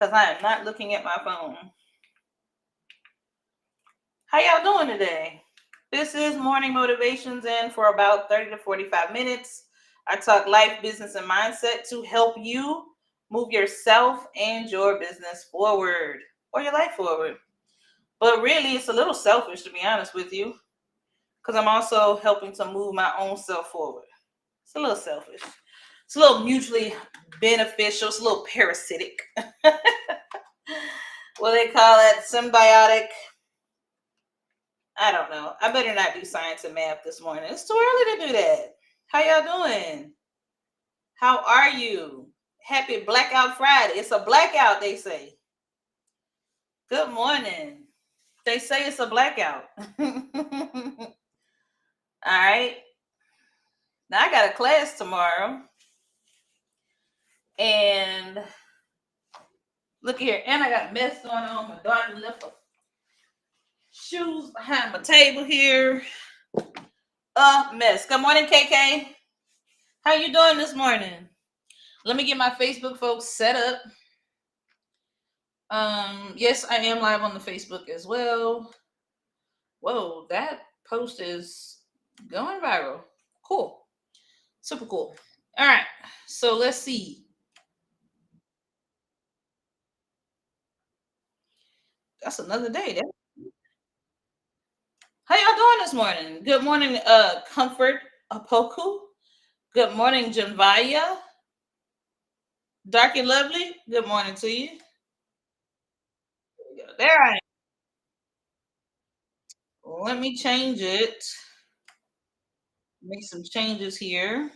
because I am not looking at my phone. How y'all doing today? This is Morning Motivations, and for about 30 to 45 minutes, I talk life, business, and mindset to help you move yourself and your business forward or your life forward. But really, it's a little selfish, to be honest with you, because I'm also helping to move my own self forward. It's a little selfish. It's a little mutually beneficial. It's a little parasitic. What they call it, symbiotic. I don't know. I better not do science and math this morning. It's too early to do that. How y'all doing? How are you? Happy Blackout Friday. It's a blackout, they say. Good morning. They say it's a blackout. All right. Now I got a class tomorrow. And look here. And I got mess going on. My daughter left her shoes behind my table here. A mess. Good morning, KK. How you doing this morning? Let me get my Facebook folks set up. Yes, I am live on the Facebook as well. Whoa, that post is going viral. Cool. Super cool. All right. So let's see. That's another day. How y'all doing this morning? Good morning, Comfort Apoku. Good morning, Janvaya. Dark and Lovely. Good morning to you. There I am. Let me change it. Make some changes here.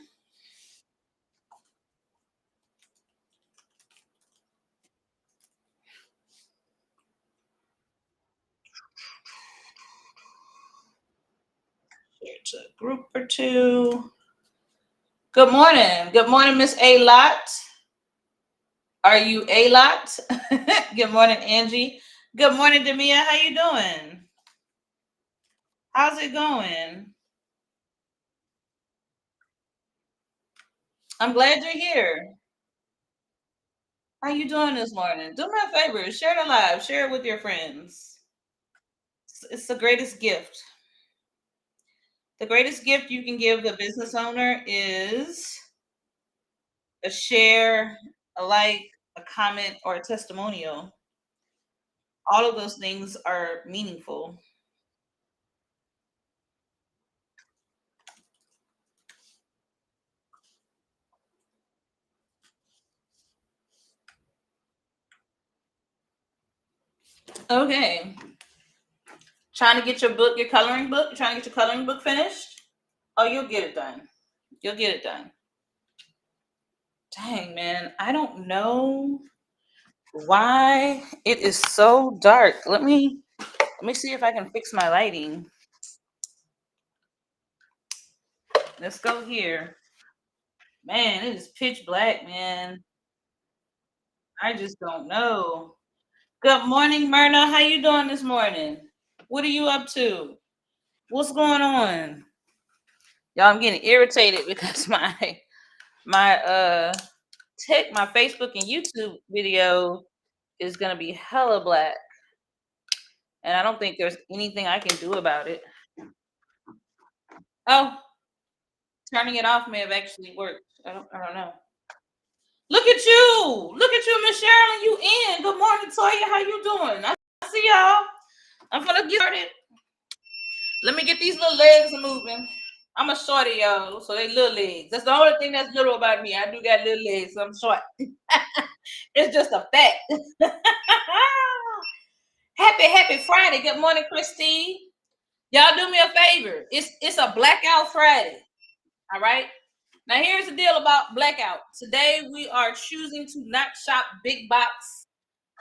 Share to a group or two. Good morning. Good morning, Miss A Lot. Are you A Lot? Good morning, Angie. Good morning, Demia. How you doing? How's it going? I'm glad you're here. How you doing this morning? Do me a favor. Share the live. Share it with your friends. It's the greatest gift. The greatest gift you can give the business owner is a share, a like, a comment, or a testimonial. All of those things are meaningful. Okay. Trying to get your book, your coloring book? You're trying to get your coloring book finished? Oh, you'll get it done. You'll get it done. Dang, man. I don't know why it is so dark. Let me see if I can fix my lighting. Let's go here. Man, it is pitch black, man. I just don't know. Good morning, Myrna. How you doing this morning? What are you up to? What's going on? Y'all, I'm getting irritated because my my Facebook and YouTube video is gonna be hella black. And I don't think there's anything I can do about it. Oh, turning it off may have actually worked. I don't know. Look at you. Look at you, Miss Sherilyn. You in. Good morning, Toya. How you doing? I see y'all. I'm gonna get started. Let me get these little legs moving. I'm a shorty, y'all. So they little legs. That's the only thing that's little about me. I do got little legs, so I'm short. It's just a fact. Happy Friday. Good morning, Christine. Y'all do me a favor. It's a blackout Friday. All right. Now here's the deal about blackout. Today we are choosing to not shop big box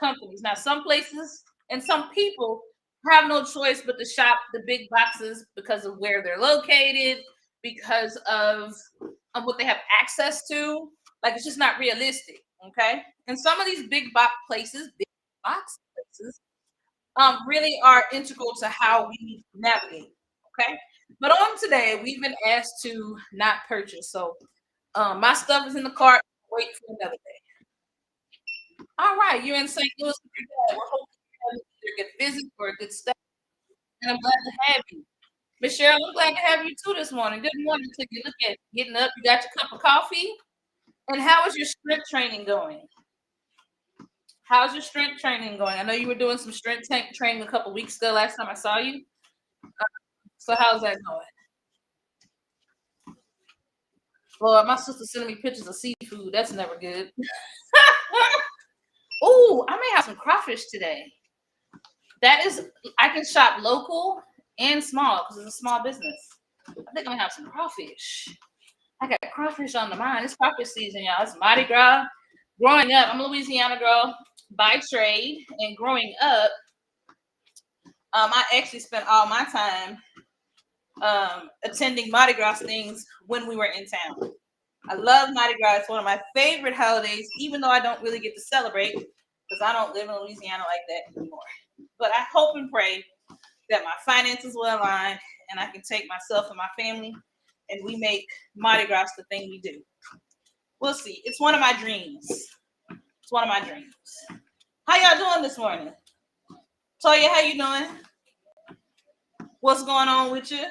companies. Now some places and some people have no choice but to shop the big boxes because of where they're located, because of what they have access to. Like it's just not realistic. Okay. And some of these big box places, big box places, really are integral to how we navigate. Okay. But on today, we've been asked to not purchase. So my stuff is in the cart. Wait for another day. All right, you're in St. Louis with your dad. We're hoping you have either a good visit or a good stay. And I'm glad to have you. Miss Cheryl, I'm glad to have you too this morning. Good morning to you. Look at getting up. You got your cup of coffee. And how is your strength training going? How's your strength training going? I know you were doing some strength training a couple weeks ago last time I saw you. So how's that going? Lord, my sister sending me pictures of seafood. That's never good. Oh, I may have some crawfish today. That is, I can shop local and small because it's a small business. I think I'm gonna have some crawfish. I got crawfish on the mind. It's crawfish season, y'all. It's Mardi Gras. Growing up, I'm a Louisiana girl by trade, and growing up, I actually spent all my time attending Mardi Gras things when we were in town. I love Mardi Gras. It's one of my favorite holidays, even though I don't really get to celebrate because I don't live in Louisiana like that anymore. But I hope and pray that my finances will align and I can take myself and my family and we make Mardi Gras the thing we do. We'll see. It's one of my dreams. It's one of my dreams. How y'all doing this morning? Toya, how you doing? What's going on with you?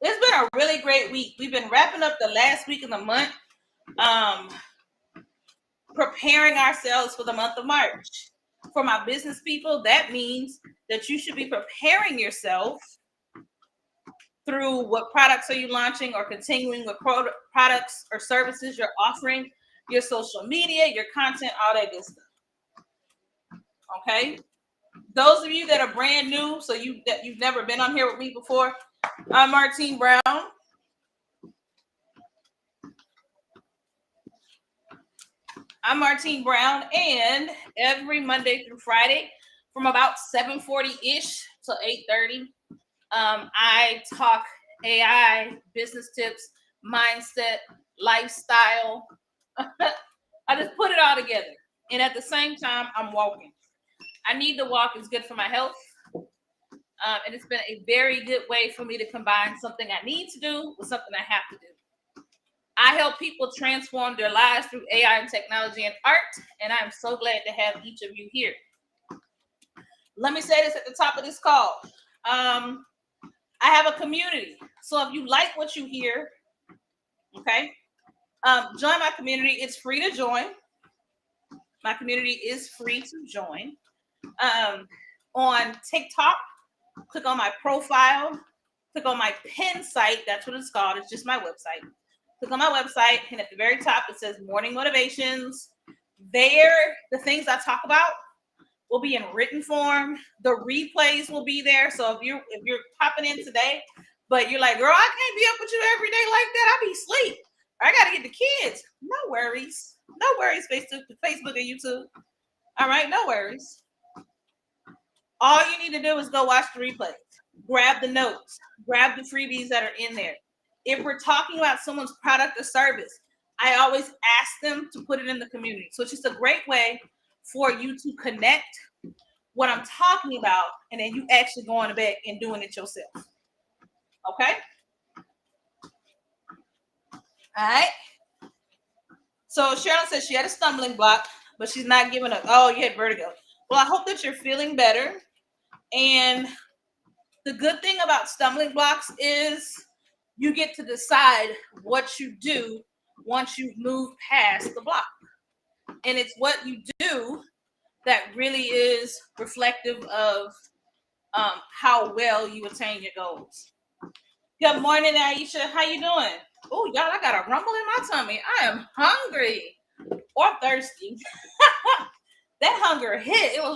It's been a really great week. We've been wrapping up the last week of the month, preparing ourselves for the month of March. For my business people, that means that you should be preparing yourself through what products are you launching or continuing with products or services you're offering, your social media, your content, all that good stuff. Okay? Those of you that are brand new, so you've never been on here with me before, I'm Martine Brown. I'm Martine Brown, and every Monday through Friday, from about 7:40-ish to 8:30, I talk AI, business tips, mindset, lifestyle. I just put it all together. And at the same time, I'm walking. I need to walk. It's good for my health. And it's been a very good way for me to combine something I need to do with something I have to do. I help people transform their lives through AI and technology and art. And I'm so glad to have each of you here. Let me say this at the top of this call. I have a community. So if you like what you hear, okay, join my community. It's free to join. My community is free to join. On TikTok, click on my profile, click on my pin site. That's what it's called. It's just my website. Click on my website, and at the very top, it says Morning Motivations. There, the things I talk about will be in written form. The replays will be there. So if you're popping in today, but you're like, girl, I can't be up with you every day like that. I be asleep. I gotta get the kids. No worries. No worries, Facebook and YouTube. All right, no worries. All you need to do is go watch the replays. Grab the notes. Grab the freebies that are in there. If we're talking about someone's product or service, I always ask them to put it in the community. So it's just a great way for you to connect what I'm talking about, and then you actually going to bed and doing it yourself. Okay? All right. So Cheryl says she had a stumbling block, but she's not giving up. Oh, you had vertigo. Well, I hope that you're feeling better. And the good thing about stumbling blocks is you get to decide what you do once you've moved past the block. And it's what you do that really is reflective of how well you attain your goals. Good morning, Aisha. How you doing? Oh, y'all, I got a rumble in my tummy. I am hungry or thirsty. That hunger hit. It was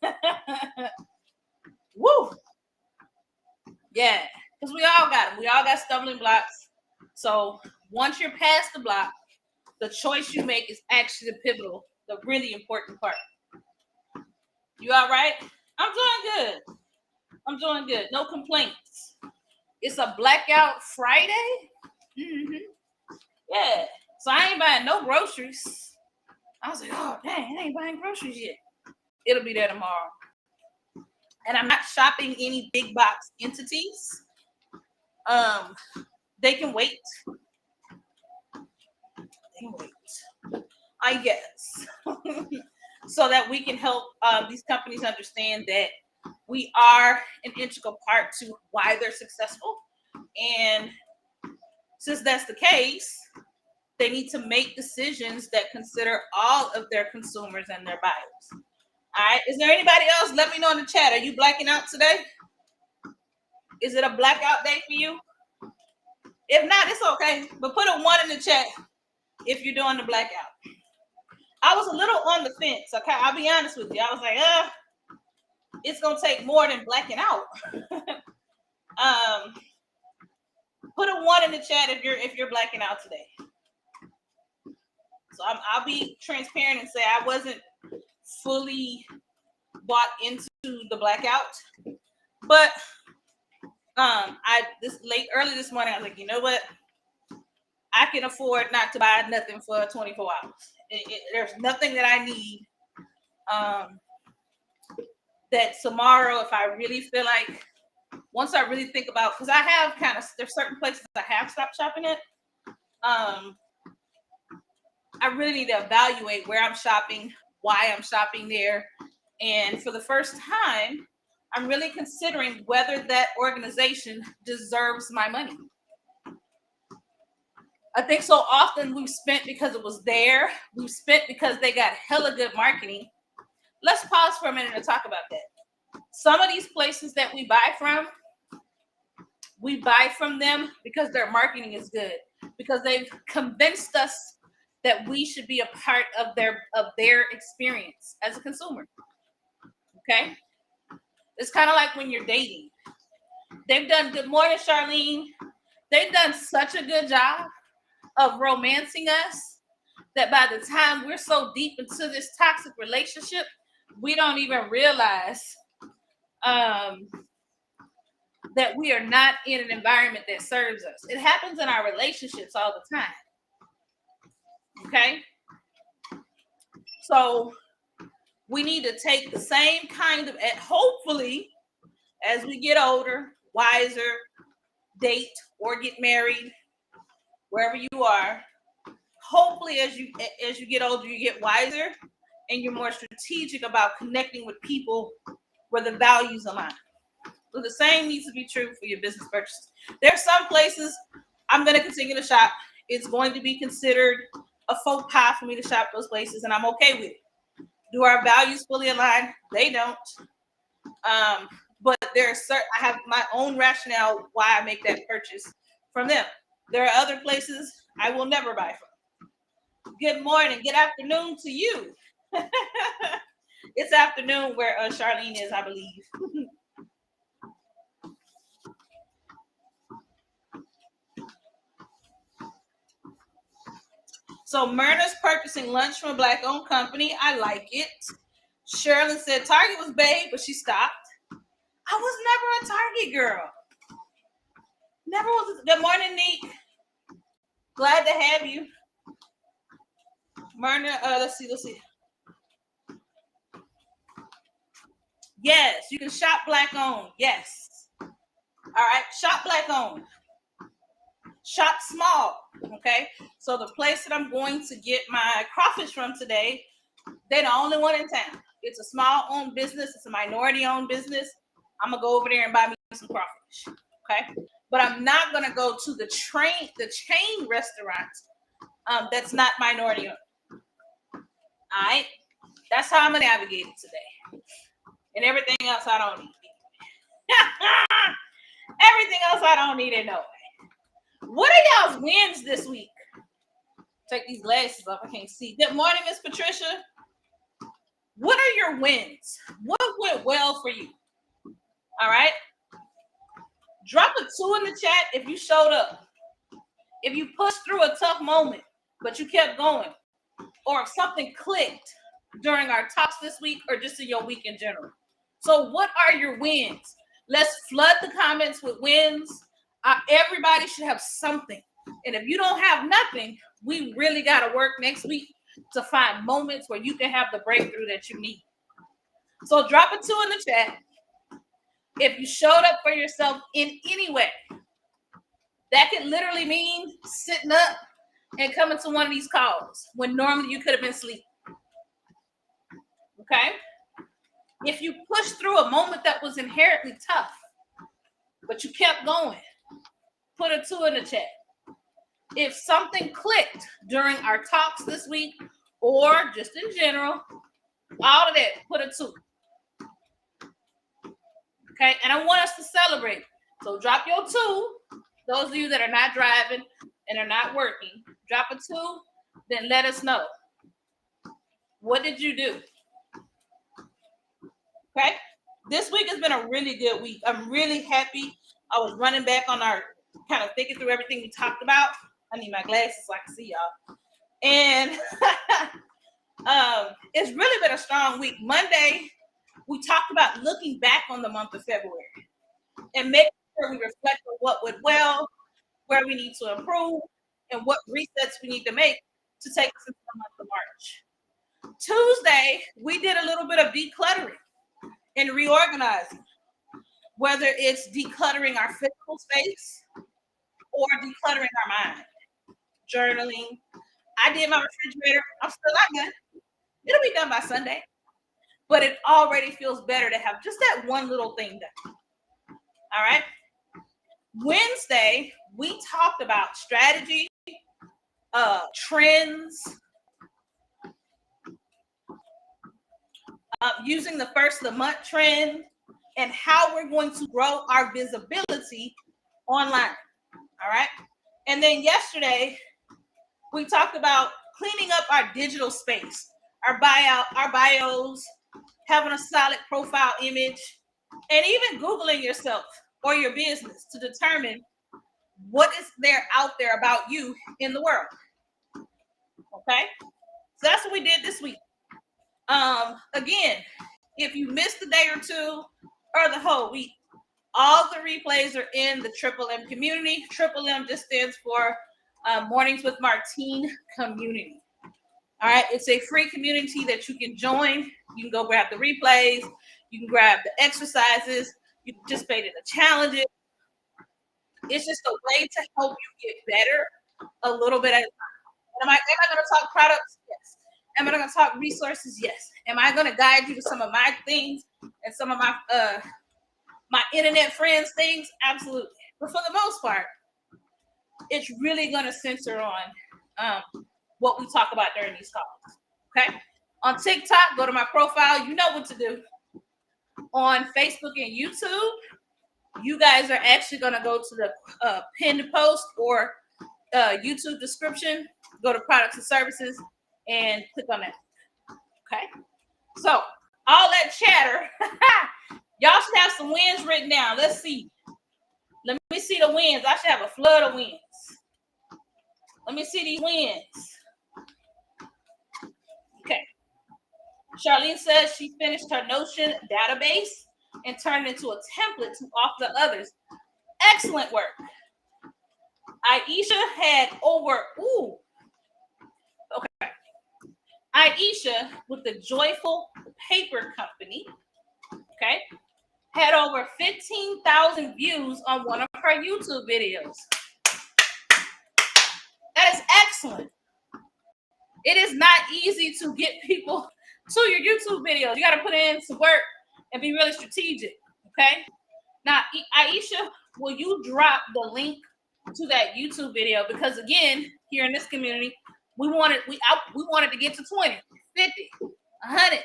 like, woo. Yeah, because we all got them. We all got stumbling blocks. So once you're past the block, the choice you make is actually the pivotal, the really important part. You all right? I'm doing good. I'm doing good. No complaints. It's a blackout Friday. Mm-hmm. Yeah. So I ain't buying no groceries. I was like, oh, dang, I ain't buying groceries yet. It'll be there tomorrow. And I'm not shopping any big box entities. They can wait. They can wait. I guess, so that we can help these companies understand that we are an integral part to why they're successful. And since that's the case, they need to make decisions that consider all of their consumers and their buyers. All right. Is there anybody else? Let me know in the chat. Are you blacking out today? Is it a blackout day for you? If not, it's okay. But put a 1 in the chat if you're doing the blackout. I was a little on the fence. Okay, I'll be honest with you. I was like, it's gonna take more than blacking out. Put a 1 in the chat if you're blacking out today. So I'll be transparent and say I wasn't fully bought into the blackout, but early this morning I was like, you know what? I can afford not to buy nothing for 24 hours. There's nothing that I need. That tomorrow, if I really feel like, once I really think about, because I have there's certain places I have stopped shopping at. I really need to evaluate where I'm shopping, why I'm shopping there. And for the first time, I'm really considering whether that organization deserves my money. I think so often we've spent because it was there. We've spent because they got hella good marketing. Let's pause for a minute and talk about that. Some of these places that we buy from them because their marketing is good, because they've convinced us that we should be a part of their experience as a consumer. Okay? It's kind of like when you're dating. They've done, good morning, Charlene. They've done such a good job of romancing us that by the time we're so deep into this toxic relationship, we don't even realize that we are not in an environment that serves us. It happens in our relationships all the time. Okay? So we need to take the same kind of, hopefully, as we get older, wiser, date or get married, wherever you are, hopefully as you get older, you get wiser and you're more strategic about connecting with people where the values align. So the same needs to be true for your business purchases. There are some places I'm going to continue to shop. It's going to be considered a faux pas for me to shop those places, and I'm okay with it. Do our values fully align? They don't. But there are I have my own rationale why I make that purchase from them. There are other places I will never buy from. Good morning, good afternoon to you. It's afternoon where Charlene is, I believe. So Myrna's purchasing lunch from a Black-owned company. I like it. Sherilyn said Target was babe, but she stopped. I was never a Target girl. Never was. Good morning, Nick. Glad to have you. Myrna, let's see. Yes, you can shop Black-owned. Yes. All right, shop Black-owned. Shop small, okay? So the place that I'm going to get my crawfish from today, they're the only one in town. It's a small-owned business. It's a minority-owned business. I'm going to go over there and buy me some crawfish, okay? But I'm not going to go to the chain restaurant that's not minority-owned. All right? That's how I'm going to navigate it today. And everything else I don't need. Everything else I don't need it no way. What are y'all's wins this week? Take these glasses off. I can't see. Good morning, Miss Patricia. What are your wins? What went well for you? All right. Drop a 2 in the chat if you showed up. If you pushed through a tough moment, but you kept going. Or if something clicked during our talks this week or just in your week in general. So what are your wins? Let's flood the comments with wins. Everybody should have something. And if you don't have nothing, we really got to work next week to find moments where you can have the breakthrough that you need. So drop a 2 in the chat if you showed up for yourself in any way. That could literally mean sitting up and coming to one of these calls when normally you could have been asleep. Okay? If you pushed through a moment that was inherently tough, but you kept going, put a 2 in the chat. If something clicked during our talks this week, or just in general, all of that, put a 2. Okay, and I want us to celebrate. So drop your 2. Those of you that are not driving and are not working, drop a 2, then let us know. What did you do? Okay, this week has been a really good week. I'm really happy. I was running back on our kind of thinking through everything we talked about. I need my glasses so I can see y'all. And it's really been a strong week. Monday, we talked about looking back on the month of February and making sure we reflect on what went well, where we need to improve, and what resets we need to make to take us into the month of March. Tuesday, we did a little bit of decluttering and reorganizing, whether it's decluttering our physical space or decluttering our mind. Journaling. I did my refrigerator. I'm still not done. It'll be done by Sunday. But it already feels better to have just that one little thing done. All right. Wednesday, we talked about strategy, trends, using the first of the month trend, and how we're going to grow our visibility online. All right. And then yesterday, we talked about cleaning up our digital space, our bios, having a solid profile image, and even Googling yourself or your business to determine what is there out there about you in the world. Okay, so that's what we did this week. Again, if you missed a day or two or the whole week, all the replays are in the Triple M community. Triple M just stands for Mornings with Martine community. All right, it's a free community that you can join. You can go grab the replays. You can grab the exercises. You can participate in the challenges. It's just a way to help you get better a little bit at a time. Am I going to talk products? Yes. Am I going to talk resources? Yes. Am I going to guide you to some of my things and some of my internet friends things? Absolutely. But for the most part, it's really going to center on what we talk about during these calls. Okay. On TikTok, go to my profile. You know what to do. On Facebook and YouTube, you guys are actually going to go to the pinned post or YouTube description, go to products and services, and click on that. Okay. So all that chatter, y'all should have some wins written down. Let's see. Let me see the wins. I should have a flood of wins. Let me see these wins. Okay. Charlene says she finished her Notion database and turned it into a template to offer others. Excellent work. Aisha had okay. Aisha with the Joyful Paper Company, okay, had over 15,000 views on one of her YouTube videos. That is excellent. It is not easy to get people to your YouTube videos. You got to put in some work and be really strategic, okay? Now, Aisha, will you drop the link to that YouTube video? Because again, here in this community, we wanted to get to 20, 50, 100,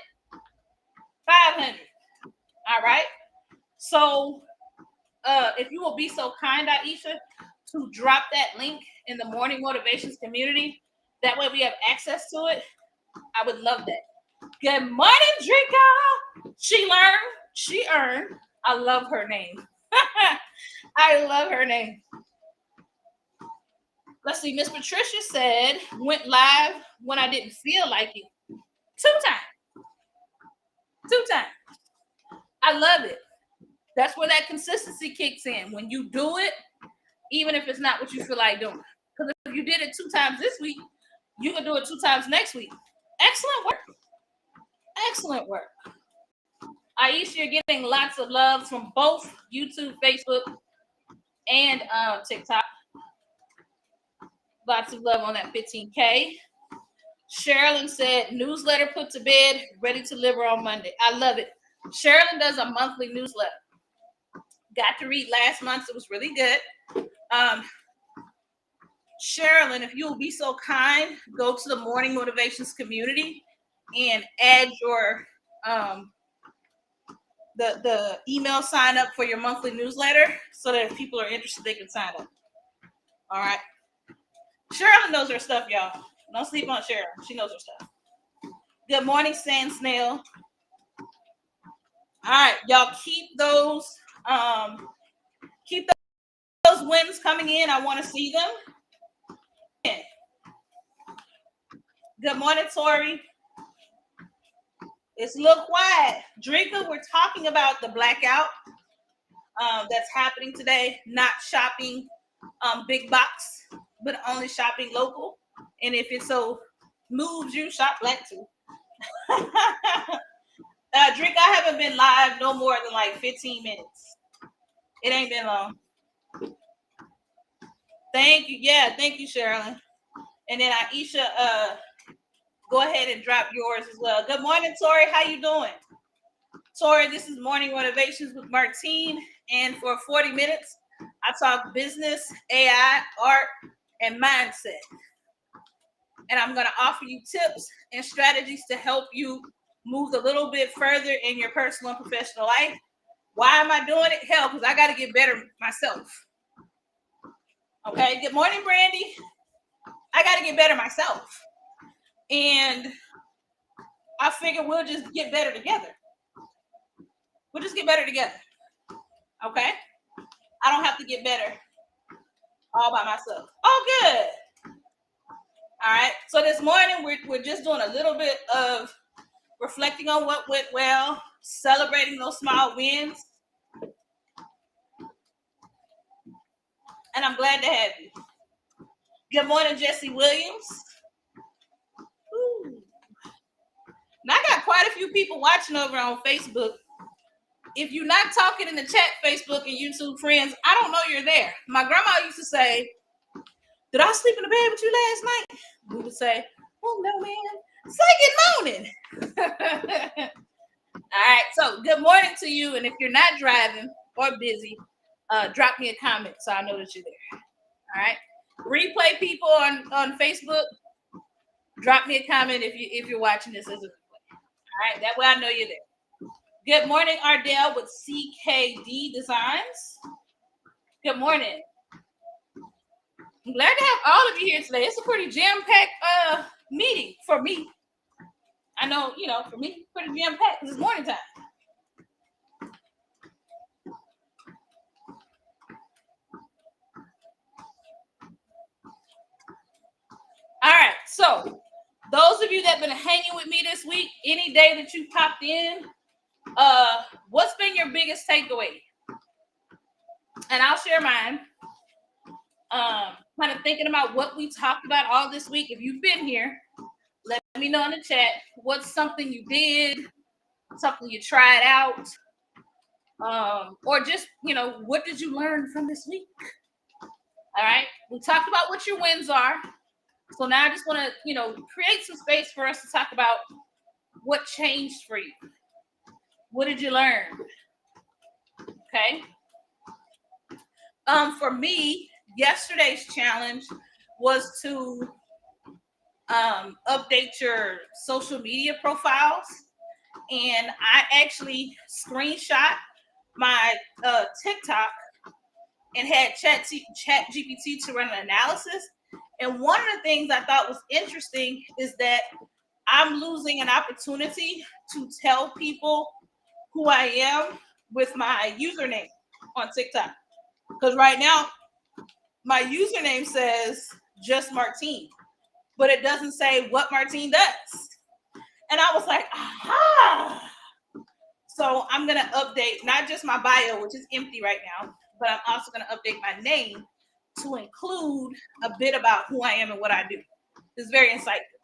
500. All right. So if you will be so kind, Aisha, to drop that link in the Morning Motivations community, that way we have access to it. I would love that. Good morning, Drinka. She learned, she earned. I love her name. I love her name. Let's see. Miss Patricia said, went live when I didn't feel like it. 2 times. 2 times. I love it. That's where that consistency kicks in. When you do it, even if it's not what you feel like doing. Because if you did it 2 times this week, you can do it 2 times next week. Excellent work. Excellent work. Aisha, you're getting lots of love from both YouTube, Facebook, and TikTok. Lots of love on that 15K. Sherilyn said, newsletter put to bed, ready to deliver on Monday. I love it. Sherilyn does a monthly newsletter. Got to read last month's. It was really good. Sherilyn, if you will be so kind, go to the Morning Motivations community and add your the email sign up for your monthly newsletter so that if people are interested, they can sign up. All right. Sherilyn knows her stuff, y'all. Don't sleep on Sherilyn. She knows her stuff. Good morning, Sand Snail. All right, y'all keep those wins coming in. I want to see them. Good morning, Tori. It's a little quiet. Drinker, we're talking about the blackout that's happening today. Not shopping big box, but only shopping local. And if it so moves you, shop black too. Drink, I haven't been live no more than like 15 minutes. It ain't been long. Thank you. Yeah, thank you, Sherilyn. And then Aisha, go ahead and drop yours as well. Good morning, Tori. How you doing? Tori, this is Morning Motivations with Martine. And for 40 minutes, I talk business, AI, art, and mindset. And I'm going to offer you tips and strategies to help you move a little bit further in your personal and professional life. Why am I doing it? Hell, because I got to get better myself. Okay. Good morning, Brandy. I got to get better myself. And I figure we'll just get better together. We'll just get better together. Okay. I don't have to get better all by myself. Oh, good. All right. So this morning, we're just doing a little bit of reflecting on what went well, celebrating those small wins. And I'm glad to have you. Good morning, Jesse Williams. Ooh. Now, I got quite a few people watching over on Facebook. If you're not talking in the chat, Facebook and YouTube friends, I don't know you're there. My grandma used to say, did I sleep in the bed with you last night? We would say, oh, no, man. Say good morning. All right. So good morning to you. And if you're not driving or busy, drop me a comment so I know that you're there. All right. Replay people on Facebook, drop me a comment if you're watching this as a replay. All right. That way I know you're there. Good morning, Ardell with CKD Designs. Good morning. I'm glad to have all of you here today. It's a pretty jam-packed meeting for me. I know, for me, pretty jam-packed because it's morning time. All right, so those of you that have been hanging with me this week, any day that you popped in, what's been your biggest takeaway? And I'll share mine. Kind of thinking about what we talked about all this week. If you've been here, let me know in the chat what's something you did, something you tried out, or just, what did you learn from this week? All right. We talked about what your wins are. So now I just want to, create some space for us to talk about what changed for you. What did you learn? Okay. For me, yesterday's challenge was to update your social media profiles. And I actually screenshot my TikTok and had Chat GPT to run an analysis. And one of the things I thought was interesting is that I'm losing an opportunity to tell people who I am with my username on TikTok. Because right now, my username says just Martine, but it doesn't say what Martine does. And I was like, aha. So I'm going to update not just my bio, which is empty right now, but I'm also going to update my name to include a bit about who I am and what I do. It's very insightful.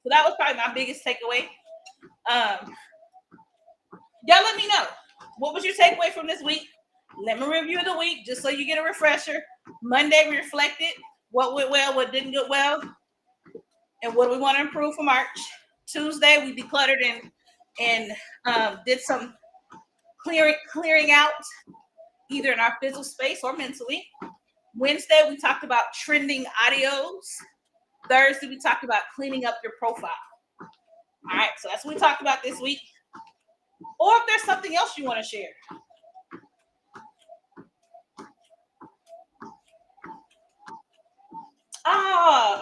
So that was probably my biggest takeaway. Y'all let me know. What was your takeaway from this week? Let me review the week just so you get a refresher. Monday, we reflected. what went well, what didn't go well, and what do we want to improve for March. Tuesday, we decluttered and did some clearing out, either in our physical space or mentally. Wednesday, we talked about trending audios. Thursday, we talked about cleaning up your profile. All right, so that's what we talked about this week. Or if there's something else you want to share.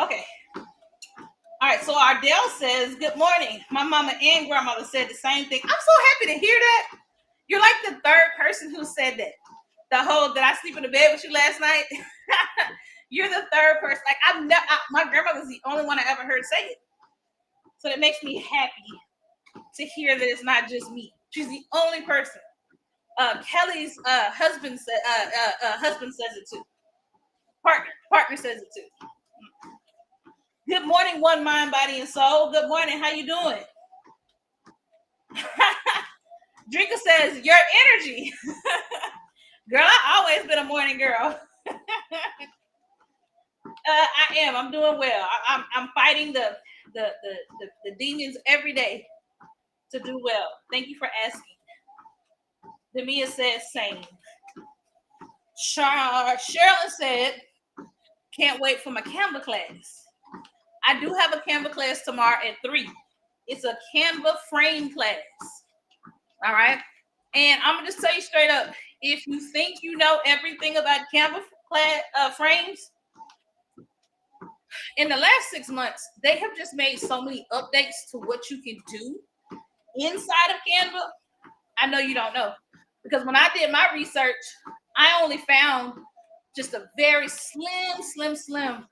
Okay. All right, so Ardell says, good morning. My mama and grandmother said the same thing. I'm so happy to hear that. You're like the third person who said that. The whole, did I sleep in the bed with you last night? You're the third person. Like my grandmother's the only one I ever heard say it. So it makes me happy to hear that it's not just me. She's the only person. Kelly's husband says it too. Partner says it too. Good morning, one mind, body, and soul. Good morning. How you doing? Drinker says your energy. Girl, I always been a morning girl. I am. I'm doing well. I'm fighting the demons every day to do well. Thank you for asking. Demia says same. Sherilyn said, can't wait for my Canva class. I do have a Canva class tomorrow at 3. It's a Canva frame class. All right. And I'm going to just tell you straight up, if you think you know everything about Canva frames, in the last 6 months, they have just made so many updates to what you can do inside of Canva. I know you don't know. Because when I did my research, I only found just a very slim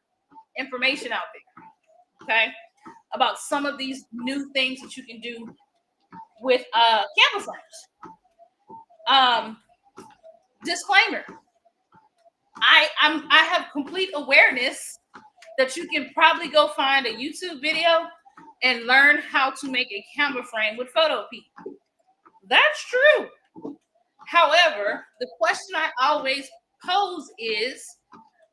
information out there. Okay, about some of these new things that you can do with Canva frames. Disclaimer: I have complete awareness that you can probably go find a YouTube video and learn how to make a Canva frame with Photopea. That's true. However, the question I always pose is,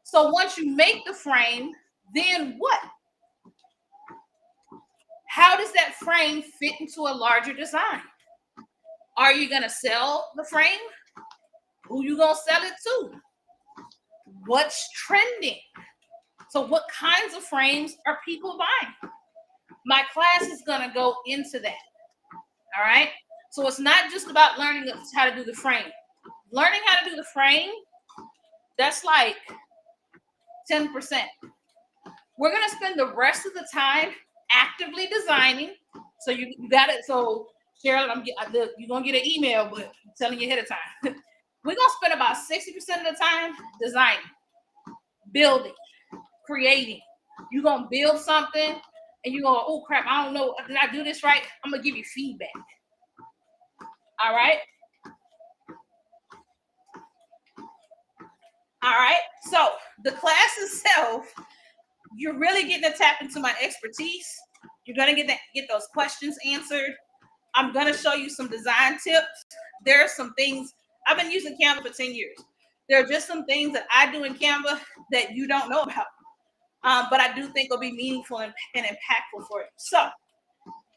so once you make the frame, then what? How does that frame fit into a larger design? Are you going to sell the frame? Who you going to sell it to? What's trending? So what kinds of frames are people buying? My class is going to go into that. All right. So it's not just about learning how to do the frame. Learning how to do the frame, that's like 10%. We're going to spend the rest of the time actively designing. So you got it. So Cheryl, you're going to get an email, but I'm telling you ahead of time. We're going to spend about 60% of the time designing, building, creating. You're going to build something and you're going, oh crap, I don't know. Did I do this right? I'm going to give you feedback. All right. All right. So the class itself, you're really getting to tap into my expertise. You're going to get those questions answered. I'm going to show you some design tips. There are some things, I've been using Canva for 10 years. There are just some things that I do in Canva that you don't know about. But I do think will be meaningful and impactful for you. So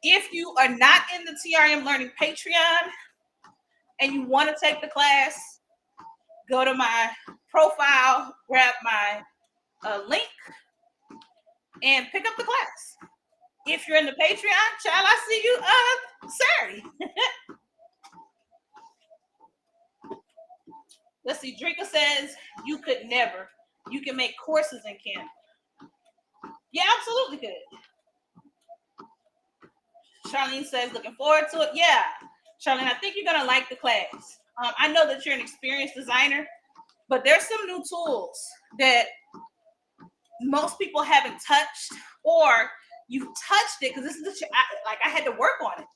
if you are not in the TRM Learning Patreon and you want to take the class, go to my profile, grab my link, and pick up the class. If you're in the Patreon, child, I see you Saturday. Let's see. Drinker says you could never. You can make courses in Canva. Yeah, absolutely could. Charlene says looking forward to it. Yeah, Charlene, I think you're gonna like the class. I know that you're an experienced designer, but there's some new tools that most people haven't touched, or you've touched it because this is I had to work on it,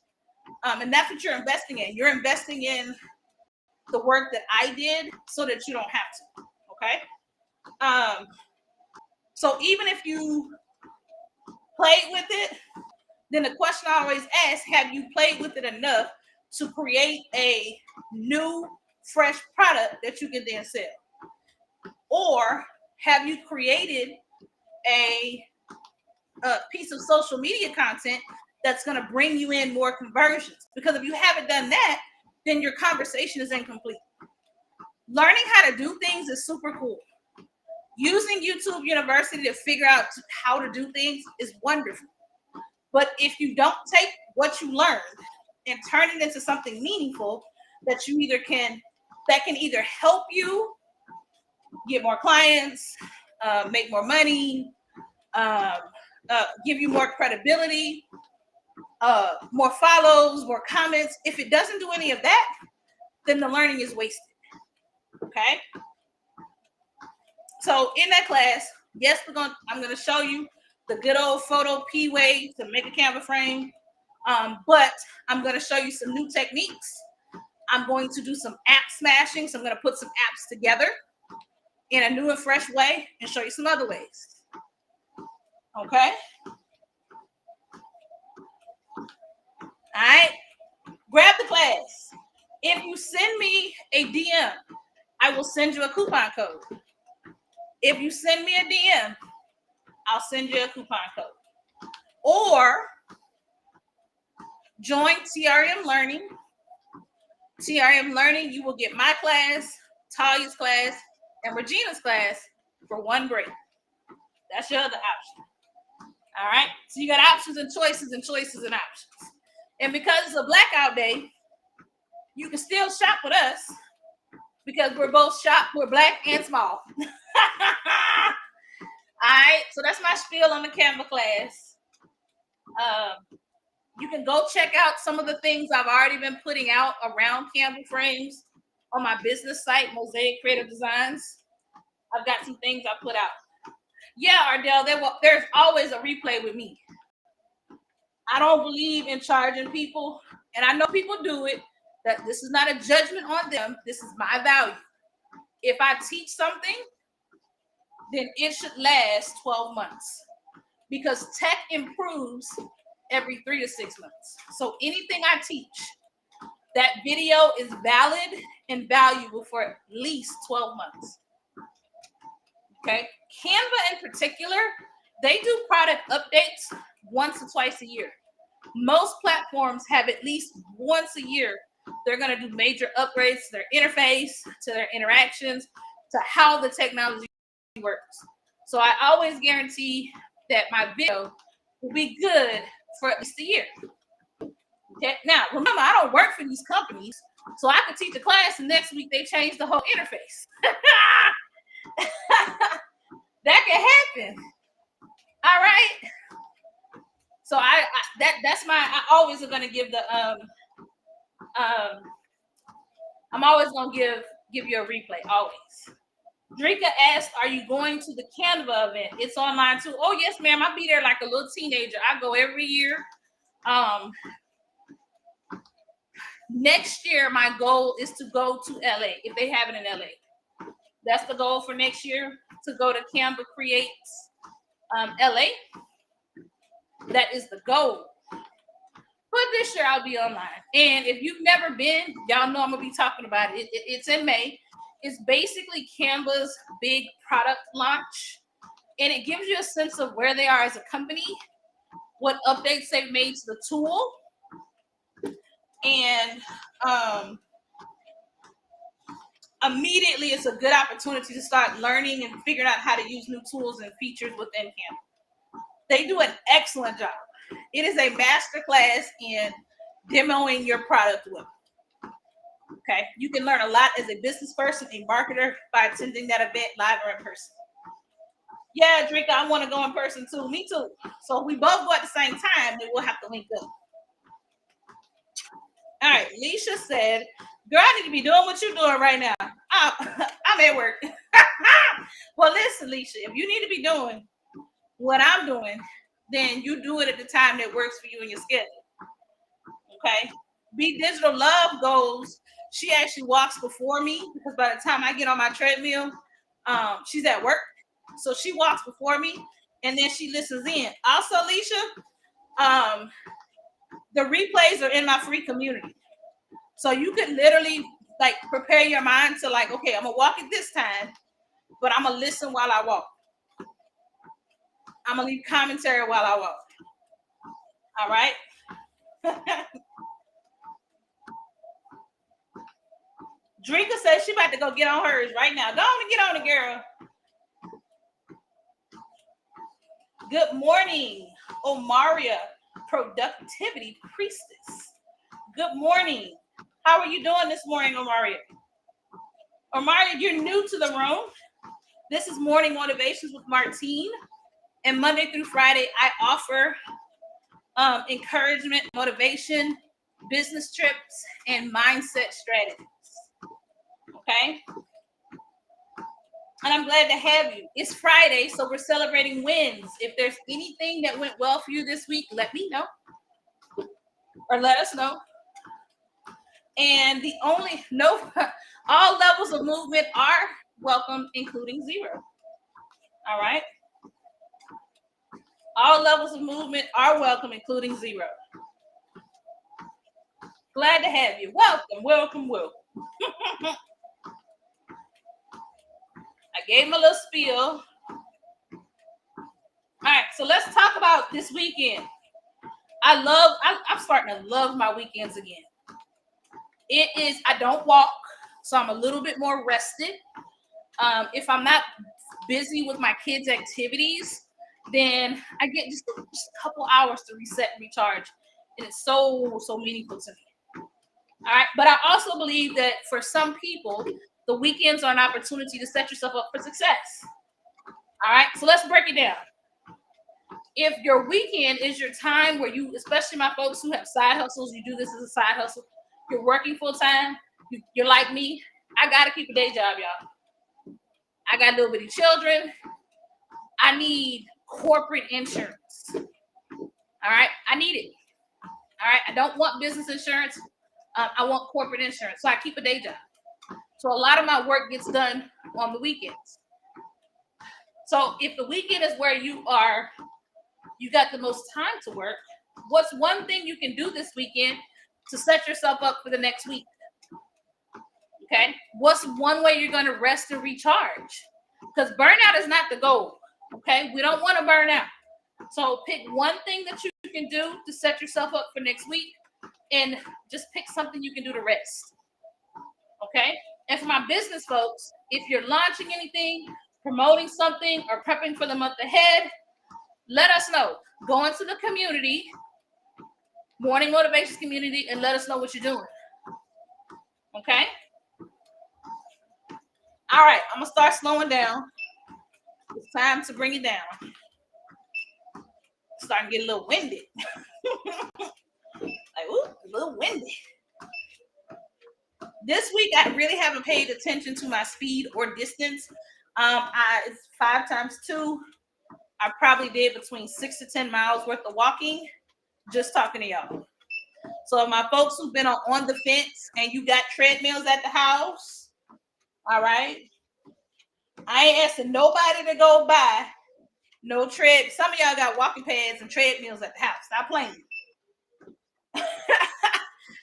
and that's what you're investing in. You're investing in the work that I did so that you don't have to. Okay. So even if you played with it, then the question I always ask: have you played with it enough to create a new, fresh product that you can then sell? Or have you created a piece of social media content that's going to bring you in more conversions. Because if you haven't done that, then your conversation is incomplete. Learning how to do things is super cool. Using YouTube University to figure out how to do things is wonderful. But if you don't take what you learned and turn it into something meaningful that can either help you get more clients, make more money, give you more credibility, more follows, more comments. If it doesn't do any of that, then the learning is wasted. Okay. So in that class, yes, I'm gonna show you the good old photo P way to make a Canva frame. But I'm gonna show you some new techniques. I'm going to do some app smashing. So I'm gonna put some apps together in a new and fresh way and show you some other ways. Okay. All right. Grab the class. If you send me a DM, I will send you a coupon code. If you send me a DM, I'll send you a coupon code. Or join TRM Learning. TRM Learning, you will get my class, Talia's class, and Regina's class for one break. That's your other option. All right. So you got options and choices and choices and options. And because it's a blackout day, you can still shop with us because we're black and small. All right. So that's my spiel on the Canva class. You can go check out some of the things I've already been putting out around Canva frames on my business site, Mosaic Creative Designs. I've got some things I put out. Yeah, Ardell, there's always a replay with me. I don't believe in charging people, and I know people do it. That this is not a judgment on them. This is my value. If I teach something, then it should last 12 months because tech improves every 3 to 6 months. So anything I teach, that video is valid and valuable for at least 12 months. Okay. Canva in particular, they do product updates once or twice a year. Most platforms have at least once a year. They're going to do major upgrades to their interface, to their interactions, to how the technology works. So I always guarantee that my video will be good for at least a year. Okay. Now, remember, I don't work for these companies, so I could teach a class and next week they change the whole interface. That can happen. All right. So I always am gonna give the I'm always gonna give you a replay, always. Drika asked, are you going to the Canva event? It's online too. Oh, yes, ma'am. I'll be there like a little teenager. I go every year. Next year, my goal is to go to LA if they have it in LA. That's the goal for next year, to go to Canva Creates LA. That is the goal. But this year I'll be online. And if you've never been, y'all know I'm gonna be talking about it. It's in May. It's basically Canva's big product launch. And it gives you a sense of where they are as a company, what updates they've made to the tool. And immediately it's a good opportunity to start learning and figuring out how to use new tools and features within Canva. They do an excellent job. It is a master class in demoing your product with. Okay, you can learn a lot as a business person, a marketer, by attending that event live or in person. Yeah, Drika, I want to go in person too. Me too. So if we both go at the same time, then we'll have to link up. All right, Leisha said, girl, I need to be doing what you're doing right now. I'm at work. Well, listen, Leisha, if you need to be doing what I'm doing, then you do it at the time that works for you and your schedule. Okay? Be Digital Love goes, she actually walks before me because by the time I get on my treadmill, she's at work. So she walks before me and then she listens in. Also, Leisha, the replays are in my free community. So you can literally like prepare your mind to like, okay, I'm gonna walk at this time, but I'm gonna listen while I walk. I'm gonna leave commentary while I walk. All right. Drinker says she about to go get on hers right now. Go on and get on it, girl. Good morning, Omaria, productivity priestess. Good morning. How are you doing this morning, Omaria? Omaria, you're new to the room. This is Morning Motivations with Martine. And Monday through Friday, I offer encouragement, motivation, business trips, and mindset strategies. Okay? And I'm glad to have you. It's Friday, so we're celebrating wins. If there's anything that went well for you this week, let me know. Or let us know. And all levels of movement are welcome, including zero. All right? All levels of movement are welcome, including zero. Glad to have you. Welcome, welcome, welcome. I gave him a little spiel. All right, so let's talk about this weekend. I'm starting to love my weekends again. I don't walk, so I'm a little bit more rested. If I'm not busy with my kids' activities, then I get just a couple hours to reset and recharge. And it's so meaningful to me. All right. But I also believe that for some people, the weekends are an opportunity to set yourself up for success. All right. So let's break it down. If your weekend is your time where you, especially my folks who have side hustles, you do this as a side hustle, you're working full time, you're like me, I got to keep a day job, y'all. I got little bitty children. I need corporate insurance. All right. I need it. All right. I don't want business insurance. I want corporate insurance. So I keep a day job. So a lot of my work gets done on the weekends. So if the weekend is where you got the most time to work, what's one thing you can do this weekend to set yourself up for the next week? Okay. What's one way you're going to rest and recharge? Because burnout is not the goal. Okay. We don't want to burn out. So pick one thing that you can do to set yourself up for next week, and just pick something you can do to rest. Okay. And for my business folks, if you're launching anything, promoting something, or prepping for the month ahead, let us know. Go into the community, Morning Motivations community, and let us know what you're doing. Okay. All right. I'm going to start slowing down. It's time to bring it down. Starting to get a little winded. Like, ooh, a little windy. This week, I really haven't paid attention to my speed or distance. It's 5 times 2. I probably did between 6 to 10 miles worth of walking, just talking to y'all. So my folks who've been on the fence and you got treadmills at the house, all right? I ain't asking nobody to go buy no tread. Some of y'all got walking pads and treadmills at the house. Stop playing.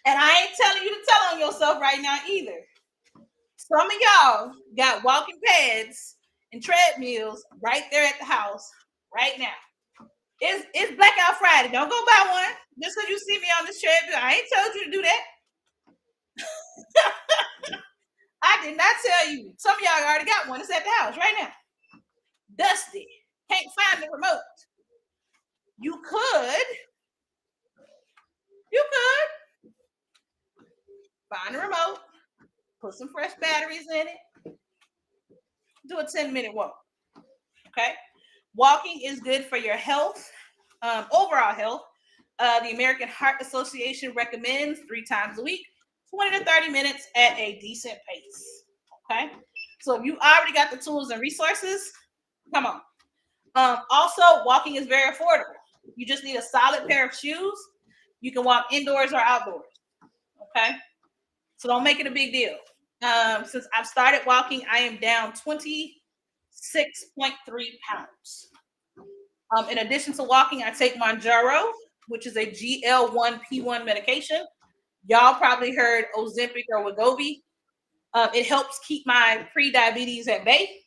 And I ain't telling you to tell on yourself right now either. Some of y'all got walking pads and treadmills right there at the house right now. It's Blackout Friday. Don't go buy one just because you see me on this treadmill. I ain't told you to do that. I did not tell you. Some of y'all already got one. It's at the house right now. Dusty. Can't find the remote. You could find a remote, put some fresh batteries in it, do a 10-minute walk. Okay. Walking is good for your health, overall health. The American Heart Association recommends 3 times a week, 20 to 30 minutes at a decent pace. Okay. So if you already got the tools and resources, come on. Also, walking is very affordable. You just need a solid pair of shoes. You can walk indoors or outdoors. Okay. So don't make it a big deal. Since I've started walking, I am down 26.3 pounds. In addition to walking, I take Mounjaro, which is a GL1-P1 medication. Y'all probably heard Ozempic or Wegovy. It helps keep my pre-diabetes at bay.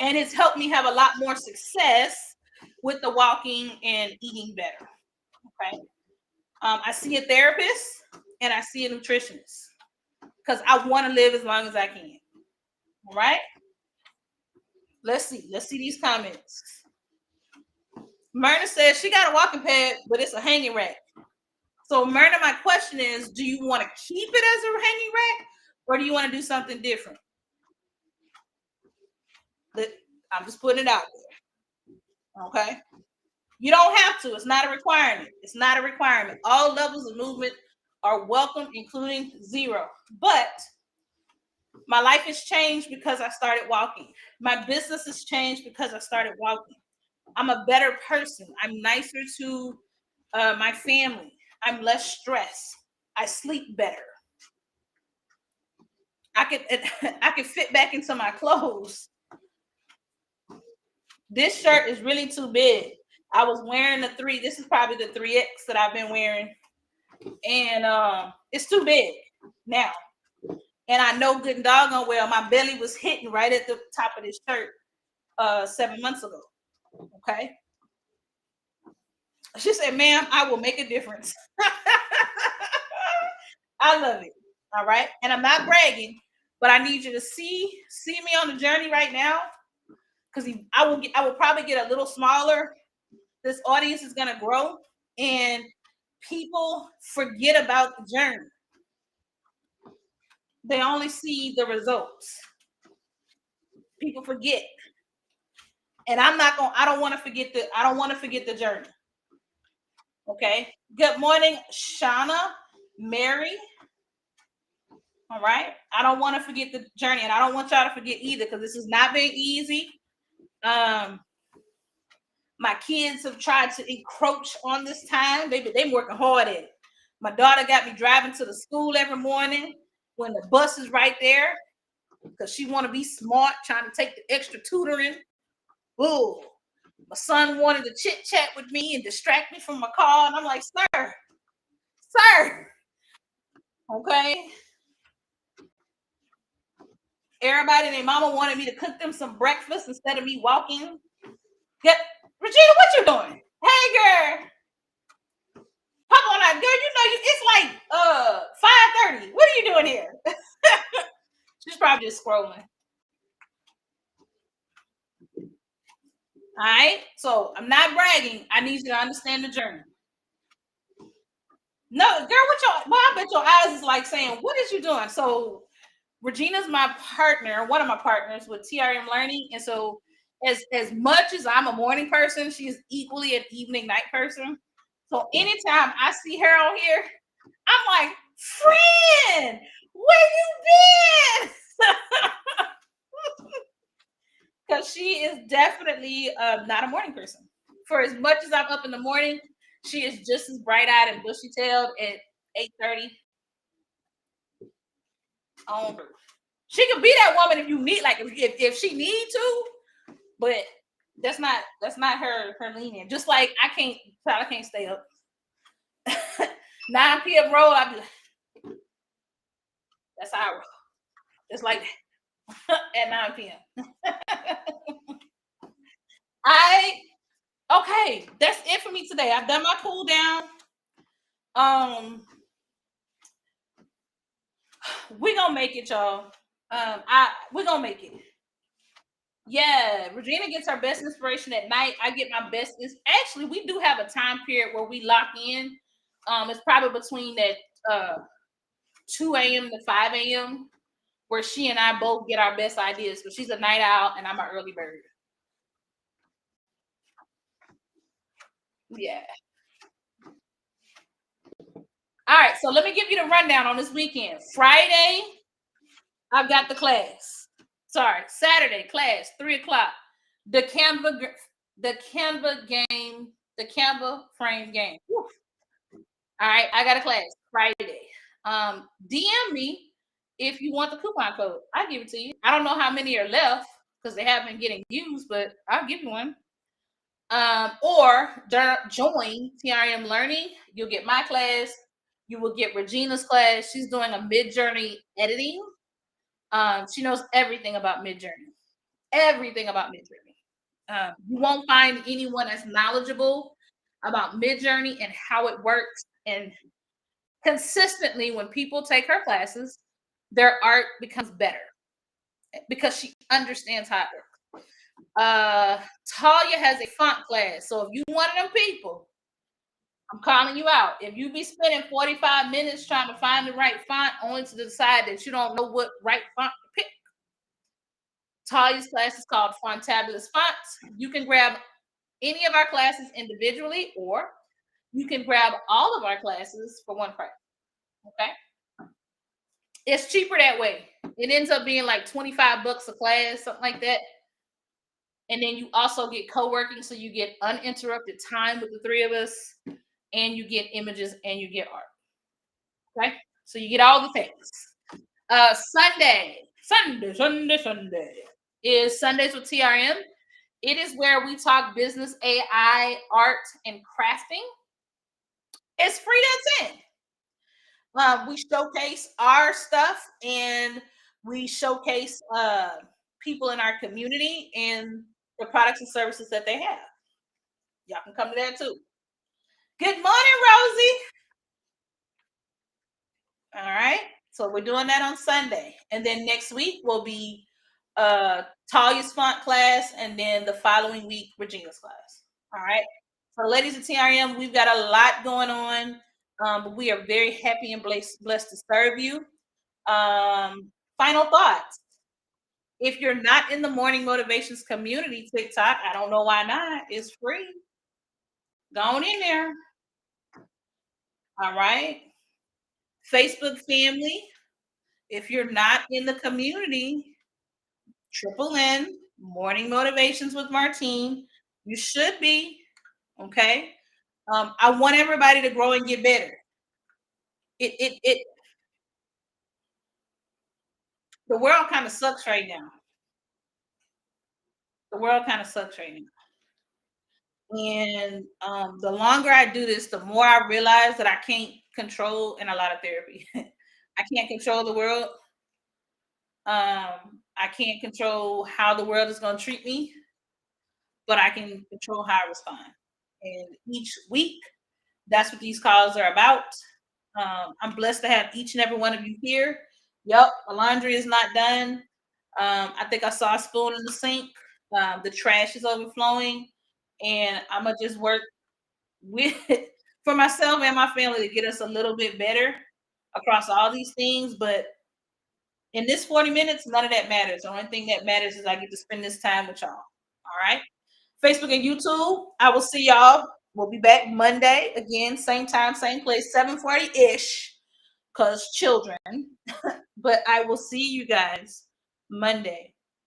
And it's helped me have a lot more success with the walking and eating better. Okay. I see a therapist and I see a nutritionist because I want to live as long as I can. All right. Let's see. Let's see these comments. Myrna says she got a walking pad, but it's a hanging rack. So, Myrna, my question is, do you want to keep it as a hanging rack or do you want to do something different? I'm just putting it out there. Okay. You don't have to. It's not a requirement. It's not a requirement. All levels of movement are welcome, including zero. But my life has changed because I started walking. My business has changed because I started walking. I'm a better person. I'm nicer to my family. I'm less stressed. I sleep better. I can fit back into my clothes. This shirt is really too big. I was wearing the 3. This is probably the 3X that I've been wearing. And it's too big now. And I know good and doggone well my belly was hitting right at the top of this shirt 7 months ago. Okay. She said, ma'am, I will make a difference. I love it. All right. And I'm not bragging, but I need you to see me on the journey right now. Because I will probably get a little smaller. This audience is gonna grow, and people forget about the journey. They only see the results. People forget. And I don't want to forget the journey. Okay. Good morning, Shauna, Mary. All right. I don't want to forget the journey, and I don't want y'all to forget either, because this has not been easy. My kids have tried to encroach on this time. They've been working hard at it. My daughter got me driving to the school every morning when the bus is right there, because she want to be smart, trying to take the extra tutoring. Ooh. My son wanted to chit chat with me and distract me from my car, and I'm like, sir. Okay. Everybody and their mama wanted me to cook them some breakfast instead of me walking. Get Regina, what you doing? Hey, girl. Hop on out, girl. You know it's like 5:30. What are you doing here? She's probably just scrolling. All right. So I'm not bragging. I need you to understand the journey. No, girl, I bet your eyes is like saying, what is you doing? So Regina's my partner, one of my partners with TRM Learning. And so as much as I'm a morning person, she is equally an evening night person. So anytime I see her on here, I'm like, friend, where you been? Because she is definitely not a morning person. For as much as I'm up in the morning, she is just as bright-eyed and bushy-tailed at 8:30. She can be that woman if you need, like if she need to, but that's not her leaning. Just like I can't stay up. 9 p.m. roll, I be like, that's how I roll. It's like at 9 p.m. Okay, that's it for me today. I've done my cool down. We're gonna make it, y'all. We're gonna make it. Yeah, Regina gets her best inspiration at night. I get my best. Actually, we do have a time period where we lock in. It's probably between that 2 a.m. to 5 a.m. where she and I both get our best ideas. But she's a night owl and I'm an early bird. Yeah. All right, so let me give you the rundown on this weekend. Friday, I've got the class. Sorry, Saturday class, 3:00. The Canva game, the Canva frame game. Woo. All right, I got a class Friday. DM me if you want the coupon code. I'll give it to you. I don't know how many are left because they haven't been getting used, but I'll give you one. Or join TRM Learning. You'll get my class. You will get Regina's class. She's doing a mid-journey editing. She knows everything about mid-journey. everything about Midjourney. You won't find anyone as knowledgeable about Midjourney and how it works. And consistently, when people take her classes, their art becomes better because she understands how it works. Talia has a font class. So if you one of them people, I'm calling you out. If you be spending 45 minutes trying to find the right font only to decide that you don't know what right font to pick, Talia's class is called Fontabulous Fonts. You can grab any of our classes individually, or you can grab all of our classes for one price. Okay. It's cheaper that way. It ends up being like 25 bucks a class, something like that. And then you also get co-working, so you get uninterrupted time with the three of us, and you get images and you get art. Okay. So you get all the things. Sunday is Sundays with TRM. It is where we talk business, AI, art, and crafting. It's free, that's it. We showcase our stuff, and we showcase people in our community and the products and services that they have. Y'all can come to that too. Good morning, Rosie. All right. So we're doing that on Sunday. And then next week will be Talia's font class, and then the following week, Regina's class. All right. So ladies of TRM, we've got a lot going on. But we are very happy and blessed to serve you. Final thoughts. If you're not in the Morning Motivations community TikTok, I don't know why not. It's free. Go on in there. All right. Facebook family. If you're not in the community, triple N, Morning Motivations with Martine. You should be. Okay. I want everybody to grow and get better. It the world kind of sucks right now. The world kind of sucks right now. And the longer I do this, the more I realize that I can't control in a lot of therapy. I can't control the world. I can't control how the world is going to treat me, but I can control how I respond. And each week, that's what these calls are about. I'm blessed to have each and every one of you here. Yep, the laundry is not done. I think I saw a spoon in the sink. The trash is overflowing, and I'm gonna just work with for myself and my family to get us a little bit better across all these things. But in this 40 minutes, none of that matters. The only thing that matters is I get to spend this time with y'all. All right. Facebook and YouTube. I will see y'all. We'll be back Monday again, same time, same place, 7:40-ish, because children. But I will see you guys Monday.